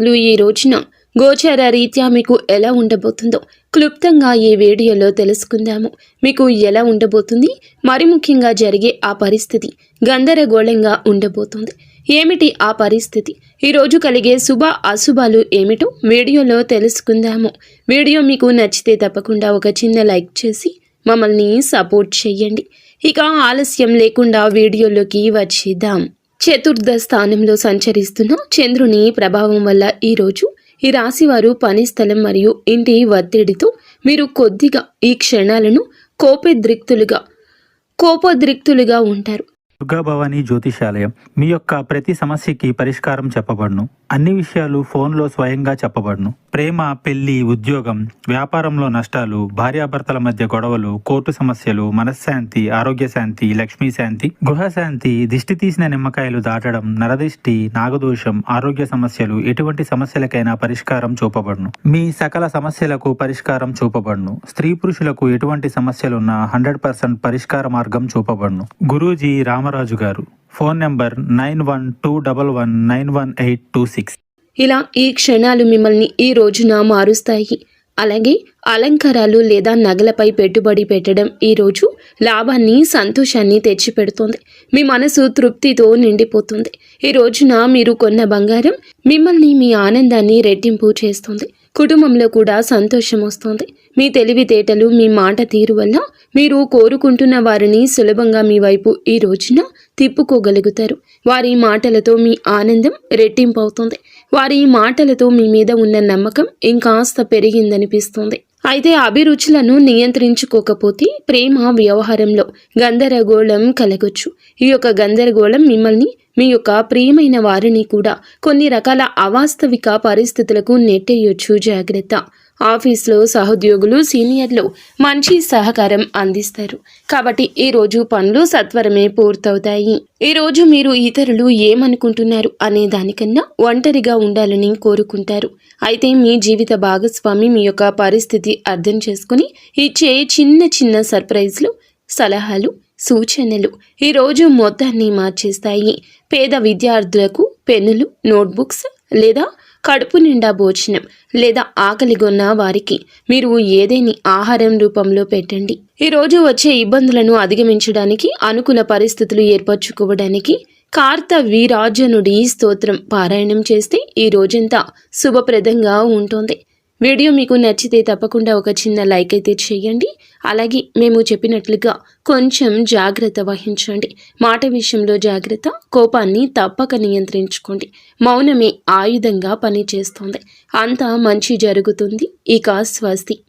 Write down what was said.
ఈ రోజున గోచార రీత్యా మీకు ఎలా ఉండబోతుందో క్లుప్తంగా ఈ వీడియోలో తెలుసుకుందాము. మీకు ఎలా ఉండబోతుంది, మరి ముఖ్యంగా జరిగే ఆ పరిస్థితి గందరగోళంగా ఉండబోతుంది. ఏమిటి ఆ పరిస్థితి, ఈరోజు కలిగే శుభ అశుభాలు ఏమిటో వీడియోలో తెలుసుకుందాము. వీడియో మీకు నచ్చితే తప్పకుండా ఒక చిన్న లైక్ చేసి మమ్మల్ని సపోర్ట్ చేయండి. ఇక ఆలస్యం లేకుండా వీడియోలోకి వచ్చేద్దాం. చతుర్థ స్థానంలో సంచరిస్తున్న చంద్రుని ప్రభావం వల్ల ఈరోజు ఈ రాశివారు పని స్థలం మరియు ఇంటి ఒత్తిడితో మీరు కొద్దిగా ఈ క్షణాలను కోపోద్రిక్తులుగా ఉంటారు. దుర్గా భవానీ జ్యోతిషాలయం మీ యొక్క ప్రతి సమస్యకి పరిష్కారం చెప్పబడును. అన్ని విషయాలు ఫోన్లో స్వయంగా చెప్పబడును. ప్రేమ, పెళ్లి, ఉద్యోగం, వ్యాపారంలో నష్టాలు, భార్యాభర్తల మధ్య గొడవలు, కోర్టు సమస్యలు, మనశ్శాంతి, ఆరోగ్య శాంతి, లక్ష్మీ శాంతి, గృహశాంతి, దిష్టి తీసిన నిమ్మకాయలు దాటడం, నరదిష్టి, నాగదోషం, ఆరోగ్య సమస్యలు, ఎటువంటి సమస్యలకైనా పరిష్కారం చూపబడును. మీ సకల సమస్యలకు పరిష్కారం చూపబడును. స్త్రీ పురుషులకు ఎటువంటి సమస్యలున్నా 100% పరిష్కార మార్గం చూపబడును. గురూజీ రామరాజు గారు. Phone number 9121191826. ఇలా ఈ క్షణాలు మిమ్మల్ని ఈ రోజున మారుస్తాయి. అలాగే అలంకారాలు లేదా నగలపై పెట్టుబడి పెట్టడం ఈరోజు లాభాన్ని, సంతోషాన్ని తెచ్చిపెడుతుంది. మీ మనసు తృప్తితో నిండిపోతుంది. ఈ రోజున మీరు కొన్న బంగారం మిమ్మల్ని, మీ ఆనందాన్ని రెట్టింపు చేస్తుంది. కుటుంబంలో కూడా సంతోషం వస్తుంది. మీ తెలివితేటలు, మీ మాట తీరు వల్ల మీరు కోరుకుంటున్న వారిని సులభంగా మీ వైపు ఈ రోజున తిప్పుకోగలుగుతారు. వారి మాటలతో మీ ఆనందం రెట్టింపు అవుతుంది. వారి మాటలతో మీ మీద ఉన్న నమ్మకం ఇంకాస్త పెరిగిందనిపిస్తుంది. అయితే అభిరుచులను నియంత్రించుకోకపోతే ప్రేమ వ్యవహారంలో గందరగోళం కలగొచ్చు. ఈ యొక్క గందరగోళం మిమ్మల్ని, మీ యొక్క ప్రియమైన వారిని కూడా కొన్ని రకాల అవాస్తవిక పరిస్థితులకు నెట్టేయొచ్చు. జాగ్రత్త. ఆఫీస్లో సహోద్యోగులు, సీనియర్లు మంచి సహకారం అందిస్తారు. కాబట్టి ఈ రోజు పనులు సత్వరమే పూర్తవుతాయి. ఈ రోజు మీరు ఇతరులు ఏమనుకుంటున్నారు అనే దానికన్నా ఒంటరిగా ఉండాలని కోరుకుంటారు. అయితే మీ జీవిత భాగస్వామి మీ యొక్క పరిస్థితి అర్థం చేసుకుని ఇచ్చే చిన్న చిన్న సర్ప్రైజ్లు, సలహాలు, సూచనలు ఈ రోజు మొత్తాన్ని మార్చేస్తాయి. పేద విద్యార్థులకు పెన్నులు, నోట్బుక్స్ లేదా కడుపు నిండా భోజనం లేదా ఆకలిగొన్న వారికి మీరు ఏదేని ఆహారం రూపంలో పెట్టండి. ఈ రోజు వచ్చే ఇబ్బందులను అధిగమించడానికి, అనుకూల పరిస్థితులు ఏర్పరచుకోవడానికి కార్తవీరాజనుడి స్తోత్రం పారాయణం చేస్తే ఈ రోజంతా శుభప్రదంగా ఉంటుంది. వీడియో మీకు నచ్చితే తప్పకుండా ఒక చిన్న లైక్ అయితే చేయండి. అలాగే మేము చెప్పినట్లుగా కొంచెం జాగ్రత్త వహించండి. మాట విషయంలో జాగ్రత్త. కోపాన్ని తప్పక నియంత్రించుకోండి. మౌనమే ఆయుధంగా పనిచేస్తుంది. అంతా మంచి జరుగుతుంది. ఇక స్వస్తి.